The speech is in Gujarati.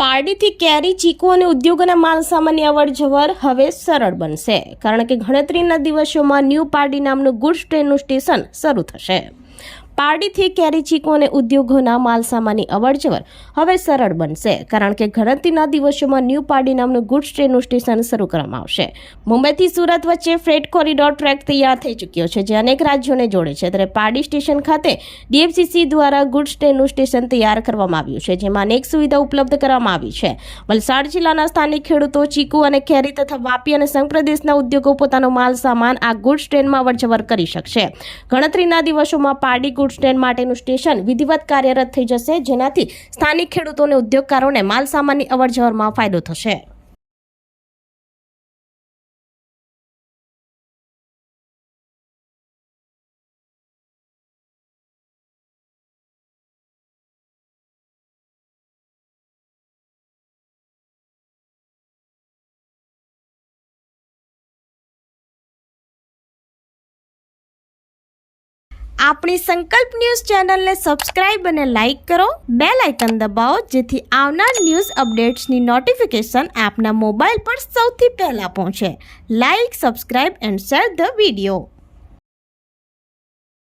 પારડીથી કેરી, ચીકુ અને ઉદ્યોગોના માલસામાનની અવરજવર હવે સરળ બનશે, કારણ કે ગણતરીના દિવસોમાં ન્યૂ પારડી નામનું ગુડ્સ ટ્રેનનું સ્ટેશન શરૂ થશે। પારડીથી કેરી, ચીકુ અને ઉદ્યોગોના માલસામાનની અવરજવર હવે સરળ બનશે, કારણ કે ગણતરીના દિવસોમાં ન્યૂ પારડી નામનું ગુડ્સ ટ્રેનનું સ્ટેશન શરૂ કરવામાં આવશે। મુંબઈથી સુરત વચ્ચે ફ્રેટ કોરિડોર ટ્રેક તૈયાર થઈ ચૂક્યો છે, જે અનેક રાજ્યોને જોડે છે। ત્યારે પારડી સ્ટેશન ખાતે DFCC દ્વારા ગુડ્સ ટ્રેનનું સ્ટેશન તૈયાર કરવામાં આવ્યું છે, જેમાં અનેક સુવિધા ઉપલબ્ધ કરવામાં આવી છે। વલસાડ જિલ્લાના સ્થાનિક ખેડૂતો ચીકુ અને કેરી તથા વાપી અને સંઘ પ્રદેશના ઉદ્યોગો પોતાનો માલ સામાન આ ગુડ્સ ટ્રેનમાં અવરજવર કરી શકશે। ગણતરીના દિવસોમાં પારડી ગુડ્સ ટ્રેન માટેનું સ્ટેશન વિધિવત કાર્યરત થઈ જશે, જેનાથી સ્થાનિક ખેડૂતો અને ઉદ્યોગકારોને માલ સામાનની અવરજવરમાં ફાયદો થશે। આપણી સંકલ્પ ન્યૂઝ ચેનલને સબસ્ક્રાઇબ અને લાઇક કરો, બેલ આઇકન દબાવો, જેથી આવનાર ન્યૂઝ અપડેટ્સની નોટિફિકેશન આપના મોબાઈલ પર સૌથી પહેલા પહોંચે। Like, subscribe and share the video.